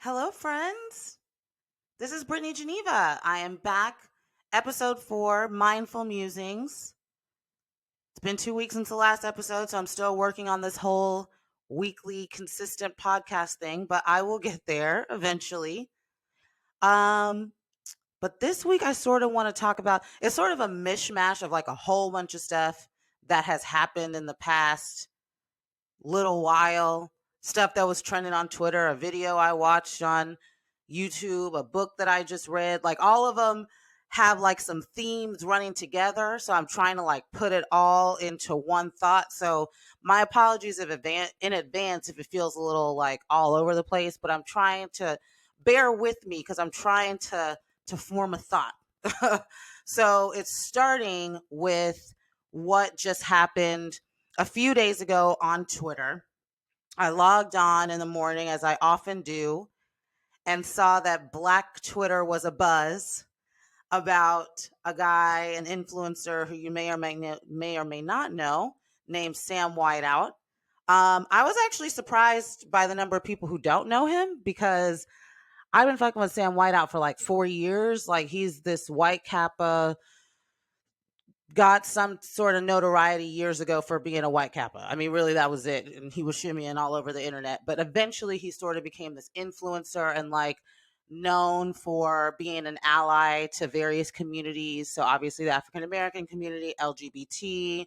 Hello, friends. This is Brittany Geneva. I am back, episode 4, Mindful Musings. It's been 2 weeks since the last episode, so I'm still working on this whole weekly consistent podcast thing, but I will get there eventually. Um, but this week I sort of want to talk about it's sort of a mishmash of like a whole bunch of stuff that has happened in the past little while, stuff that was trending on Twitter, a video I watched on YouTube, a book that I just read. Like all of them have like some themes running together. So I'm trying to like put it all into one thought. So my apologies in advance if it feels a little like all over the place, but I'm trying to bear with me because I'm trying to form a thought. So it's starting with what just happened a few days ago on Twitter. I logged on in the morning, as I often do, and saw that Black Twitter was abuzz about a guy, an influencer who you may or may not know, named Sam Whiteout. I was actually surprised by the number of people who don't know him because I've been fucking with Sam Whiteout for like 4 years. Like he's this white Kappa, got some sort of notoriety years ago for being a white kappa. I mean, really, that was it. And he was shimmying all over the internet. But eventually, he sort of became this influencer and like known for being an ally to various communities. So, obviously, the African American community, LGBT,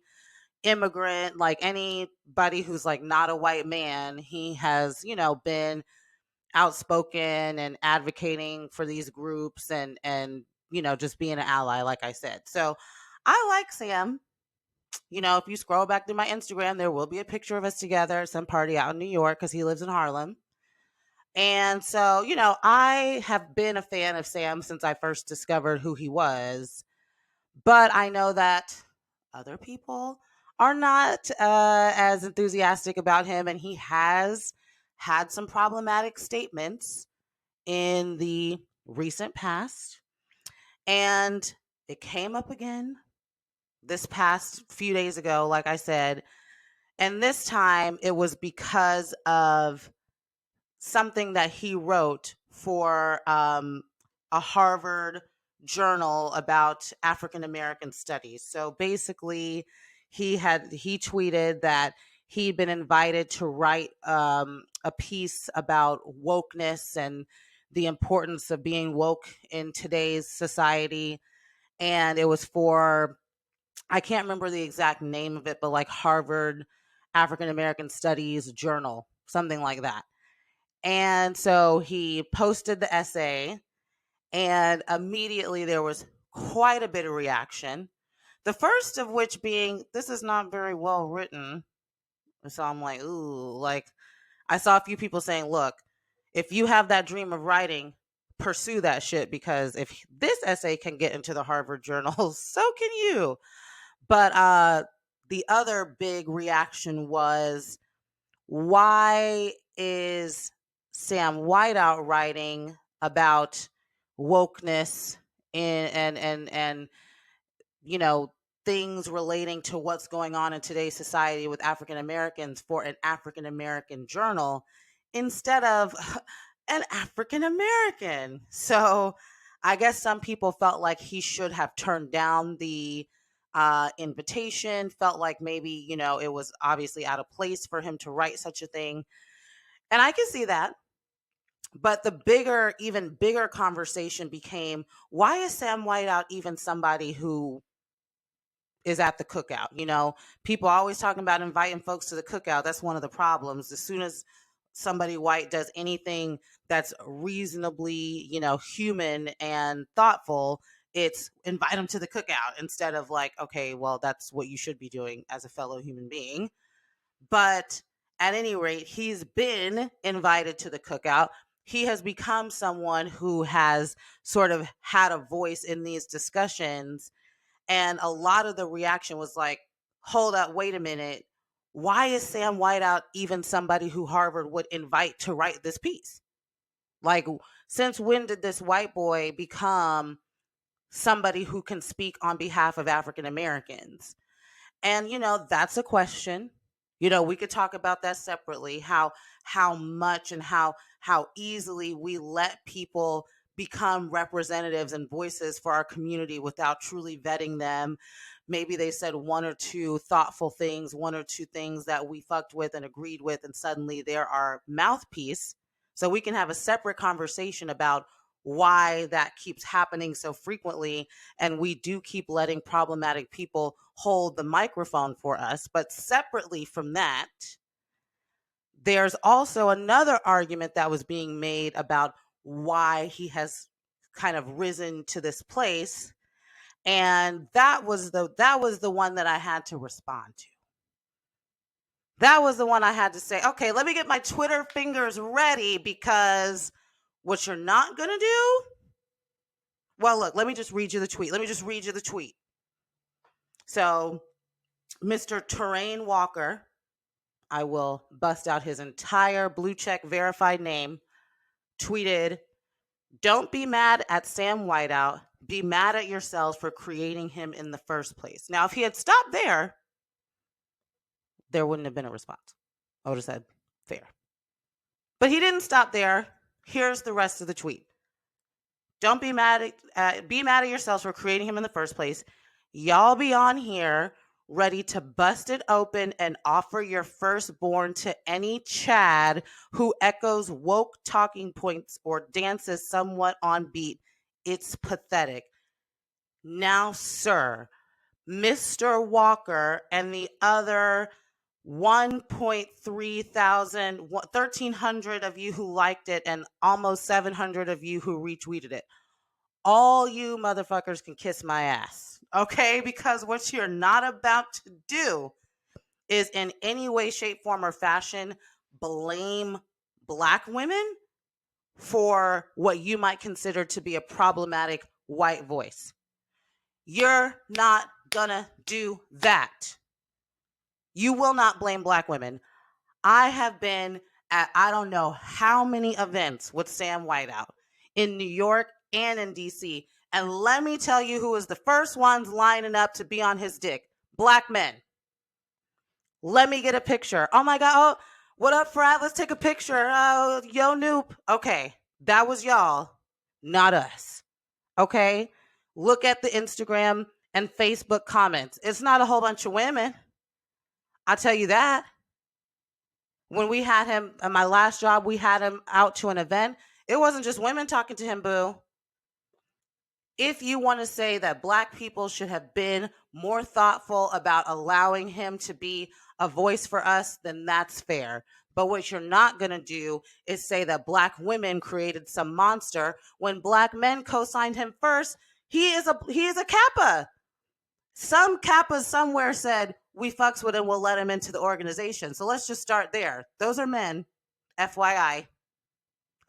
immigrant, like anybody who's like not a white man, he has, been outspoken and advocating for these groups and just being an ally, like I said. So, I like Sam. If you scroll back through my Instagram, there will be a picture of us together at some party out in New York because he lives in Harlem. And so, I have been a fan of Sam since I first discovered who he was. But I know that other people are not as enthusiastic about him. And he has had some problematic statements in the recent past. And it came up again this past few days ago, like I said. And this time it was because of something that he wrote for a Harvard journal about African American studies. So basically, he tweeted that he'd been invited to write a piece about wokeness and the importance of being woke in today's society. And it was for, I can't remember the exact name of it, but like Harvard African American Studies Journal, something like that. And so he posted the essay, and immediately there was quite a bit of reaction. The first of which being, this is not very well written. So I'm like, ooh, like I saw a few people saying, look, if you have that dream of writing, pursue that shit because if this essay can get into the Harvard Journal, so can you. But the other big reaction was, why is Sam Whiteout writing about wokeness and you know things relating to what's going on in today's society with African Americans for an African American journal instead of an African American? So I guess some people felt like he should have turned down the invitation, felt like maybe, it was obviously out of place for him to write such a thing. And I can see that. But the bigger, even bigger conversation became, why is Sam Whiteout even somebody who is at the cookout? People are always talking about inviting folks to the cookout. That's one of the problems. As soon as somebody white does anything that's reasonably, human and thoughtful, it's invite them to the cookout instead of like, okay, well, that's what you should be doing as a fellow human being. But at any rate, he's been invited to the cookout. He has become someone who has sort of had a voice in these discussions. And a lot of the reaction was like, hold up, wait a minute. Why is Sam Whiteout even somebody who Harvard would invite to write this piece? Like, since when did this white boy become somebody who can speak on behalf of African Americans? And, that's a question. We could talk about that separately, how much and how easily we let people become representatives and voices for our community without truly vetting them. Maybe they said one or two thoughtful things, one or two things that we fucked with and agreed with, and suddenly they're our mouthpiece. So we can have a separate conversation about why that keeps happening so frequently, and we do keep letting problematic people hold the microphone for us. But separately from that, there's also another argument that was being made about why he has kind of risen to this place, and that was the one that I had to respond to. That was the one I had to say, okay, let me get my Twitter fingers ready, because what you're not going to do. Well, look, let me just read you the tweet. So, Mr. Terrain Walker, I will bust out his entire blue check verified name, tweeted, "Don't be mad at Sam Whiteout. Be mad at yourselves for creating him in the first place." Now, if he had stopped there wouldn't have been a response. I would have said, fair. But he didn't stop there. Here's the rest of the tweet. "Don't be mad at yourselves for creating him in the first place. Y'all be on here ready to bust it open and offer your firstborn to any Chad who echoes woke talking points or dances somewhat on beat. It's pathetic. Now, sir, Mr. Walker and the other 1,300 of you who liked it and almost 700 of you who retweeted it. All you motherfuckers can kiss my ass, okay? Because what you're not about to do is in any way, shape, form, or fashion blame Black women for what you might consider to be a problematic white voice. You're not gonna do that. You will not blame Black women. I have been at I don't know how many events with Sam Whiteout in New York and in DC. And let me tell you who was the first ones lining up to be on his dick. Black men. Let me get a picture. Oh my God. Oh, what up, frat? Let's take a picture. Oh, yo, Noop. Okay. That was y'all, not us. Okay. Look at the Instagram and Facebook comments. It's not a whole bunch of women. I'll tell you that. When we had him at my last job, we had him out to an event. It wasn't just women talking to him, boo. If you want to say that Black people should have been more thoughtful about allowing him to be a voice for us, then that's fair. But what you're not going to do is say that Black women created some monster when Black men co-signed him first. He is a Kappa. Some Kappas somewhere said, we fucks with him, we'll let him into the organization. So let's just start there. Those are men, FYI.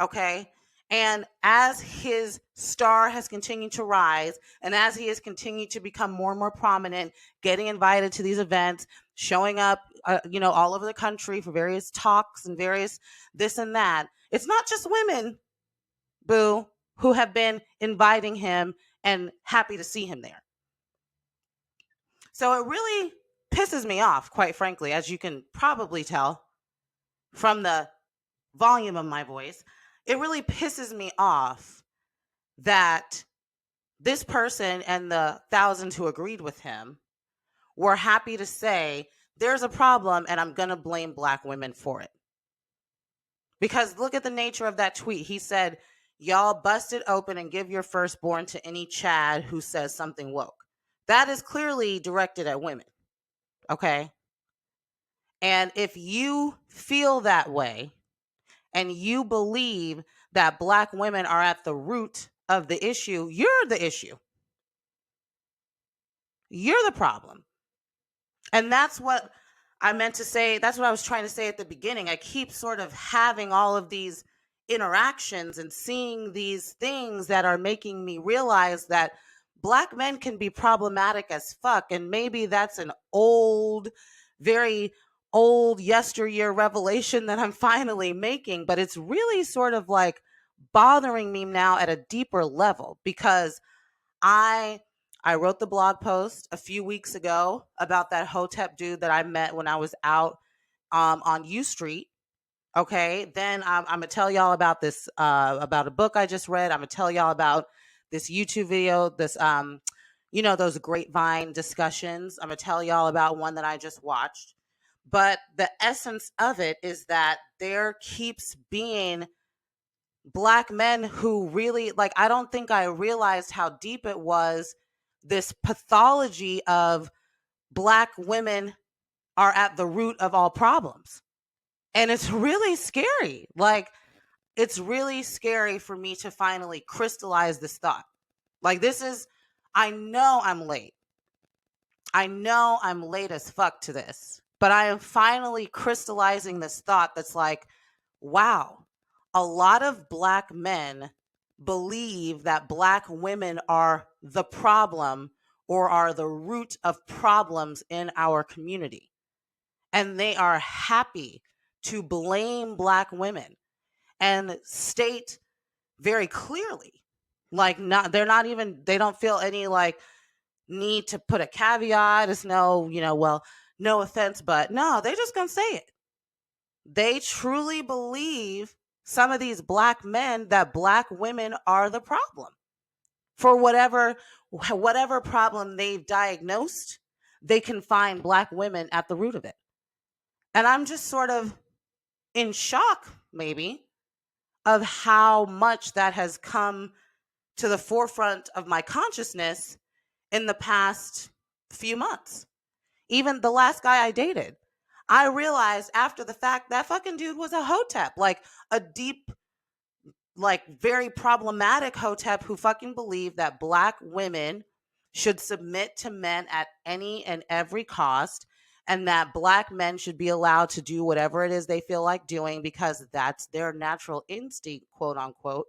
Okay? And as his star has continued to rise, and as he has continued to become more and more prominent, getting invited to these events, showing up, all over the country for various talks and various this and that, it's not just women, boo, who have been inviting him and happy to see him there. So it really pisses me off, quite frankly, as you can probably tell from the volume of my voice. It really pisses me off that this person and the thousands who agreed with him were happy to say, there's a problem and I'm going to blame Black women for it. Because look at the nature of that tweet. He said, y'all bust it open and give your firstborn to any Chad who says something woke. That is clearly directed at women. Okay? And if you feel that way and you believe that Black women are at the root of the issue, you're the issue. You're the problem. And that's what I meant to say. That's what I was trying to say at the beginning. I keep sort of having all of these interactions and seeing these things that are making me realize that Black men can be problematic as fuck. And maybe that's an very old yesteryear revelation that I'm finally making, but it's really sort of like bothering me now at a deeper level, because I wrote the blog post a few weeks ago about that Hotep dude that I met when I was out on U Street. Okay, then I'm gonna tell y'all about this about a book I just read. I'm gonna tell y'all about this YouTube video, this those grapevine discussions. I'm gonna tell y'all about one that I just watched. But the essence of it is that there keeps being Black men who really, like, I don't think I realized how deep it was, this pathology of Black women are at the root of all problems. And it's really scary. Like, it's really scary for me to finally crystallize this thought. Like, I know I'm late. I know I'm late as fuck to this, but I am finally crystallizing this thought that's like, wow, a lot of Black men believe that Black women are the problem or are the root of problems in our community. And they are happy to blame Black women and state very clearly, like, they don't feel any like need to put a caveat as well, no offense, but no, they just gonna say it. They truly believe, some of these Black men, that Black women are the problem for whatever problem they've diagnosed. They can find Black women at the root of it. And I'm just sort of in shock, maybe, of how much that has come to the forefront of my consciousness in the past few months. Even the last guy I dated, I realized after the fact that fucking dude was a hotep, like a deep, like very problematic hotep who fucking believed that Black women should submit to men at any and every cost, and that Black men should be allowed to do whatever it is they feel like doing because that's their natural instinct, quote unquote.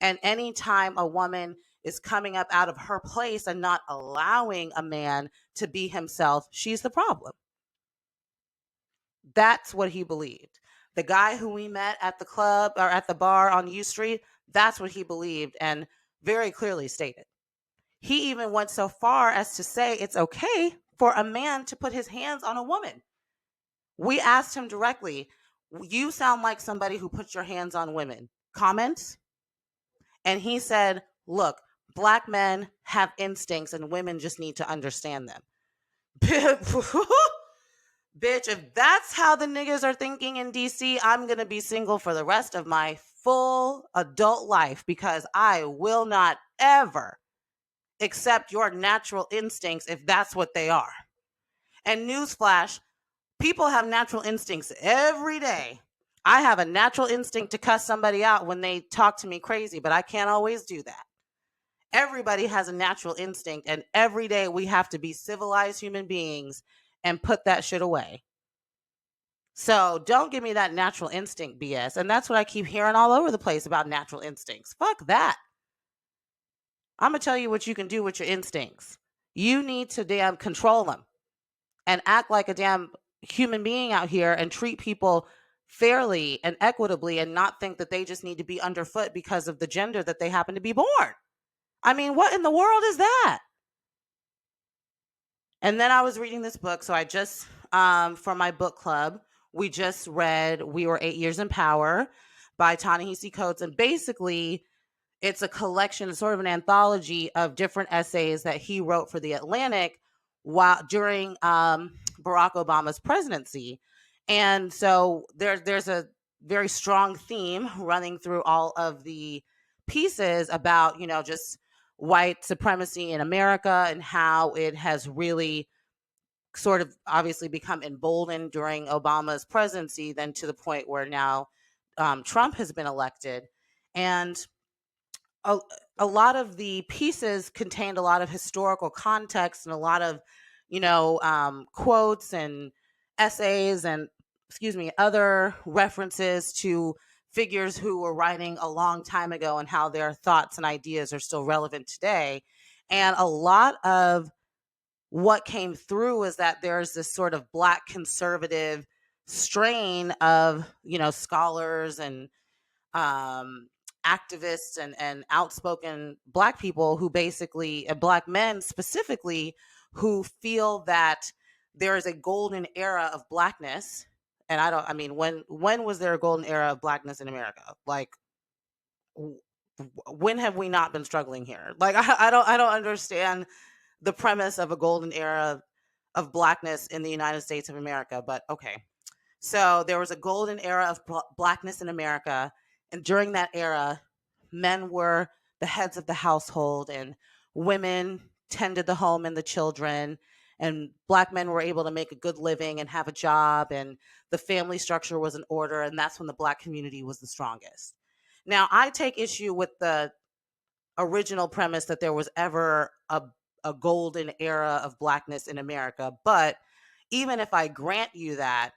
And anytime a woman is coming up out of her place and not allowing a man to be himself, she's the problem. That's what he believed. The guy who we met at the club or at the bar on U Street, that's what he believed and very clearly stated. He even went so far as to say it's okay for a man to put his hands on a woman. We asked him directly, you sound like somebody who puts your hands on women. Comments? And he said, look, Black men have instincts and women just need to understand them. Bitch, if that's how the niggas are thinking in DC, I'm going to be single for the rest of my full adult life, because I will not ever accept your natural instincts if that's what they are. And newsflash, people have natural instincts every day. I have a natural instinct to cuss somebody out when they talk to me crazy, but I can't always do that. Everybody has a natural instinct, and every day we have to be civilized human beings and put that shit away. So don't give me that natural instinct BS. And that's what I keep hearing all over the place about natural instincts. Fuck that. I'm going to tell you what you can do with your instincts. You need to damn control them and act like a damn human being out here and treat people fairly and equitably, and not think that they just need to be underfoot because of the gender that they happen to be born. I mean, what in the world is that? And then I was reading this book. So I just, for my book club, we just read We Were 8 Years in Power by Ta-Nehisi Coates. And basically, it's a collection, sort of an anthology of different essays that he wrote for The Atlantic during Barack Obama's presidency. And so there's a very strong theme running through all of the pieces about, just white supremacy in America and how it has really sort of obviously become emboldened during Obama's presidency, then to the point where now Trump has been elected. And a lot of the pieces contained a lot of historical context and a lot of, quotes and essays and, other references to figures who were writing a long time ago and how their thoughts and ideas are still relevant today. And a lot of what came through is that there's this sort of Black conservative strain of, scholars and activists and outspoken Black people who basically, Black men specifically, who feel that there is a golden era of Blackness And I mean, when was there a golden era of blackness in America? Like, when have we not been struggling here? Like, I don't understand the premise of a golden era of blackness in the United States of America, but okay. So there was a golden era of blackness in America, and during that era, men were the heads of the household, and women tended the home and the children, and black men were able to make a good living and have a job, and the family structure was in order, and that's when the black community was the strongest. Now, I take issue with the original premise that there was ever a golden era of blackness in America, but even if I grant you that,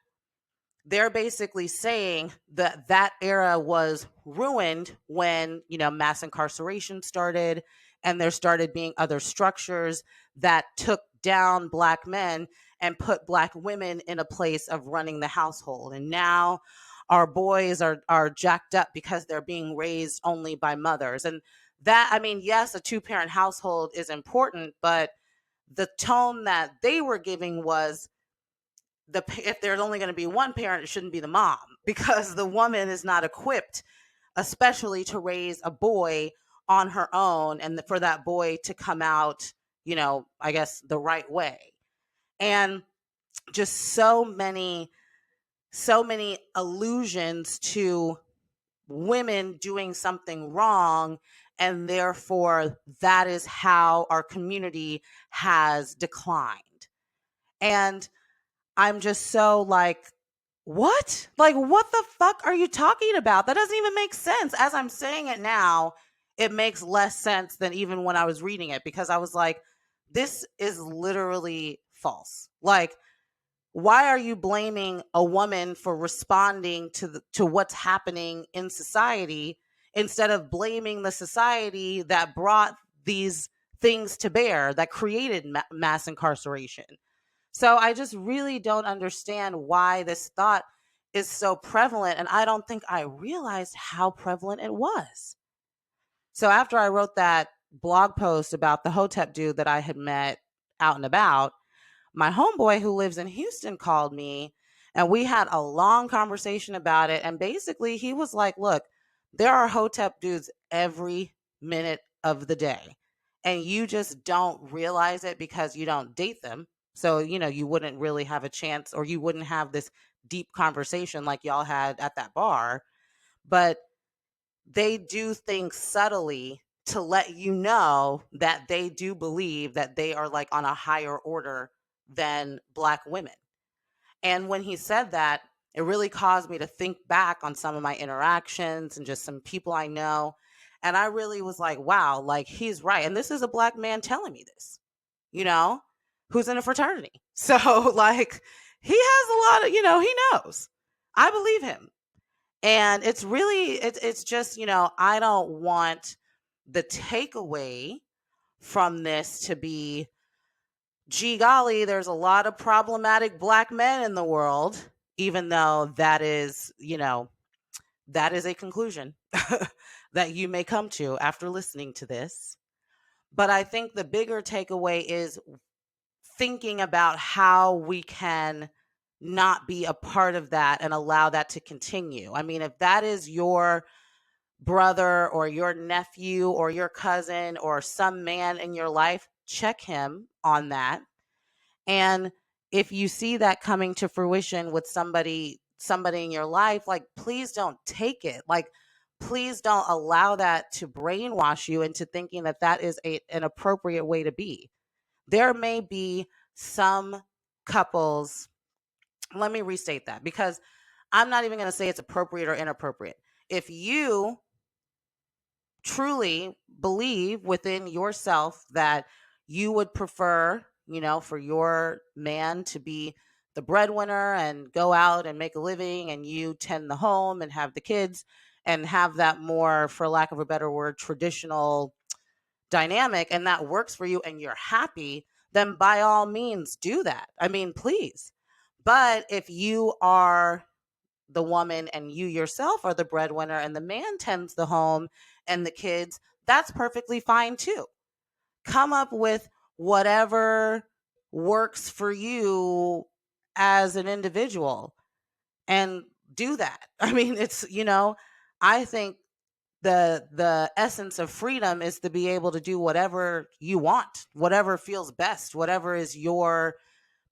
they're basically saying that that era was ruined when, mass incarceration started, and there started being other structures that took down black men and put black women in a place of running the household. And now our boys are jacked up because they're being raised only by mothers. And that, I mean, yes, a two-parent household is important, but the tone that they were giving was, if there's only going to be one parent, it shouldn't be the mom, because the woman is not equipped, especially to raise a boy on her own, and for that boy to come out, I guess the right way. And just so many allusions to women doing something wrong, and therefore that is how our community has declined. And I'm just so like, what? Like, what the fuck are you talking about? That doesn't even make sense. As I'm saying it now, it makes less sense than even when I was reading it, because I was like, this is literally false. Like, why are you blaming a woman for responding to what's happening in society, instead of blaming the society that brought these things to bear, that created mass incarceration? So I just really don't understand why this thought is so prevalent. And I don't think I realized how prevalent it was. So after I wrote that blog post about the Hotep dude that I had met out and about, my homeboy who lives in Houston called me, and we had a long conversation about it. And basically he was like, look, there are Hotep dudes every minute of the day, and you just don't realize it because you don't date them. So, you wouldn't really have a chance, or you wouldn't have this deep conversation like y'all had at that bar. But they do things subtly to let you know that they do believe that they are like on a higher order than black women. And when he said that, it really caused me to think back on some of my interactions and just some people I know. And I really was like, wow, like, he's right. And this is a black man telling me this, you know, who's in a fraternity. So, like, he has a lot of, he knows. I believe him. And it's just, I don't want the takeaway from this to be, gee golly, there's a lot of problematic black men in the world, even though that is a conclusion that you may come to after listening to this. But I think the bigger takeaway is thinking about how we can not be a part of that and allow that to continue. I mean, if that is your brother or your nephew or your cousin or some man in your life, check him on that. And if you see that coming to fruition with somebody in your life, like, please don't take it. Like, please don't allow that to brainwash you into thinking that that is an appropriate way to be. There may be some couples, let me restate that, because I'm not even going to say it's appropriate or inappropriate. If you truly believe within yourself that you would prefer, for your man to be the breadwinner and go out and make a living, and you tend the home and have the kids and have that more, for lack of a better word, traditional dynamic, and that works for you and you're happy, then by all means do that. I mean, please. But if you are the woman and you yourself are the breadwinner and the man tends the home and the kids, that's perfectly fine too. Come up with whatever works for you as an individual. and do that. I mean, it's, I think the essence of freedom is to be able to do whatever you want, whatever feels best, whatever is your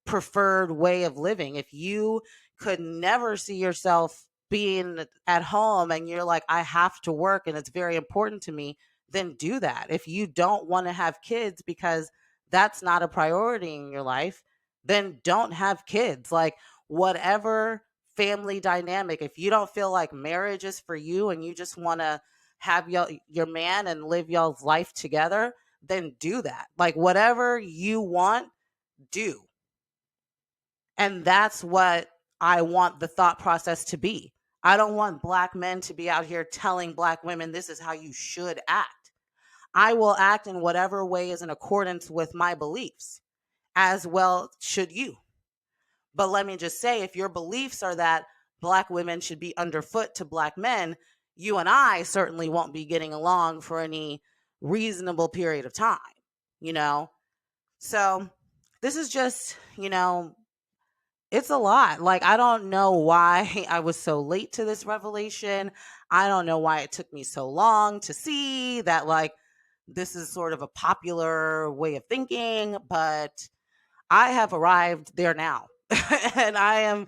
preferred way of living. If you could never see yourself being at home and you're like, I have to work and it's very important to me, then do that. If you don't want to have kids because that's not a priority in your life, then don't have kids. Like, whatever family dynamic, if you don't feel like marriage is for you and you just want to have your man and live y'all's life together, then do that. Like, whatever you want, do. And that's what I want the thought process to be. I don't want black men to be out here telling black women this is how you should act. I will act in whatever way is in accordance with my beliefs, as well should you. But let me just say, if your beliefs are that black women should be underfoot to black men, you and I certainly won't be getting along for any reasonable period of time, you know? So this is just, it's a lot. Like, I don't know why I was so late to this revelation. I don't know why it took me so long to see that, like, this is sort of a popular way of thinking, but I have arrived there now. And I am,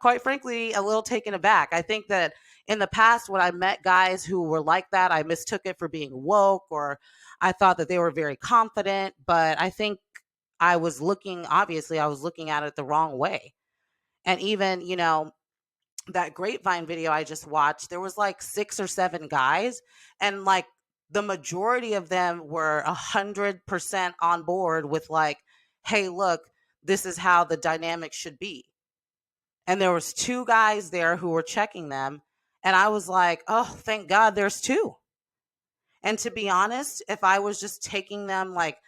quite frankly, a little taken aback. I think that in the past, when I met guys who were like that, I mistook it for being woke, or I thought that they were very confident. But I think I was looking at it the wrong way. And even, that Grapevine video I just watched, there was like 6 or 7 guys, and like the majority of them were 100% on board with, like, hey, look, this is how the dynamic should be. And there was 2 guys there who were checking them, and I was like, oh, thank God there's 2. And to be honest, if I was just taking them like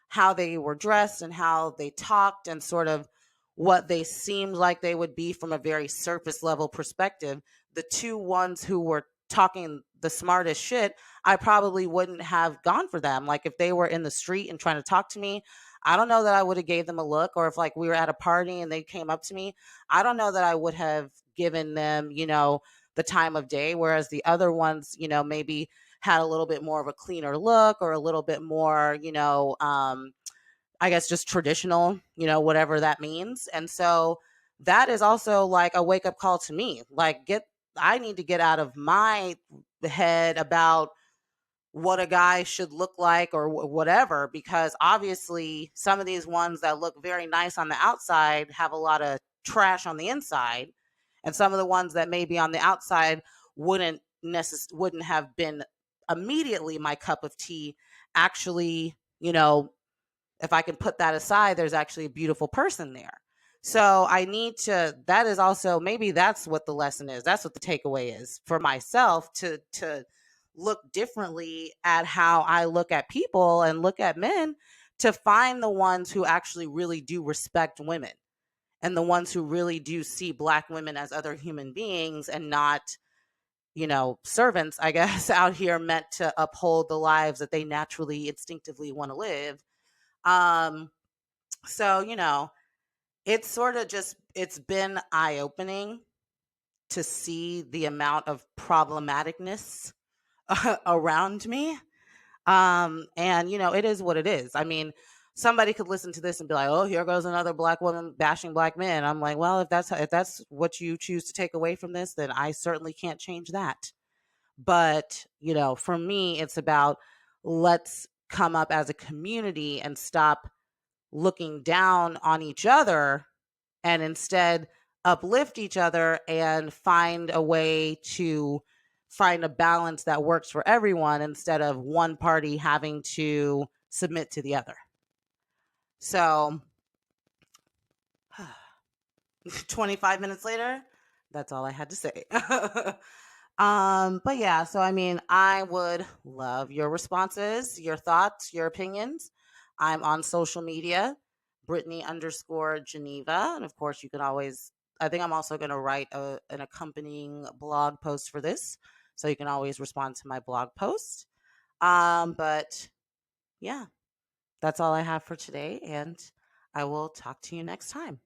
how they were dressed and how they talked and sort of what they seemed like they would be from a very surface level perspective, the 2 ones who were talking the smartest shit, I probably wouldn't have gone for them. Like, if they were in the street and trying to talk to me, I don't know that I would have gave them a look. Or if, like, we were at a party and they came up to me, I don't know that I would have given them, the time of day. Whereas the other ones, maybe had a little bit more of a cleaner look, or a little bit more, I guess just traditional, whatever that means. And so that is also like a wake up call to me. Like, I need to get out of my head about what a guy should look like, or whatever, because obviously some of these ones that look very nice on the outside have a lot of trash on the inside. And some of the ones that may be on the outside wouldn't have been immediately my cup of tea. Actually, if I can put that aside, there's actually a beautiful person there. So that is also, maybe that's what the lesson is. That's what the takeaway is for myself, to look differently at how I look at people and look at men, to find the ones who actually really do respect women, and the ones who really do see black women as other human beings and not, servants, I guess, out here meant to uphold the lives that they naturally, instinctively want to live. So, it's sort of it's been eye opening to see the amount of problematicness around me. And, it is what it is. I mean, somebody could listen to this and be like, oh, here goes another black woman bashing black men. I'm like, well, if that's what you choose to take away from this, then I certainly can't change that. But, for me, it's about, let's come up as a community and stop looking down on each other, and instead uplift each other and find a way to find a balance that works for everyone, instead of one party having to submit to the other. So 25 minutes later, that's all I had to say. But yeah, so I mean, I would love your responses, your thoughts, your opinions. I'm on social media, Brittany_Geneva. And of course, you can always, I think I'm also going to write an accompanying blog post for this. So you can always respond to my blog post. But yeah, that's all I have for today. And I will talk to you next time.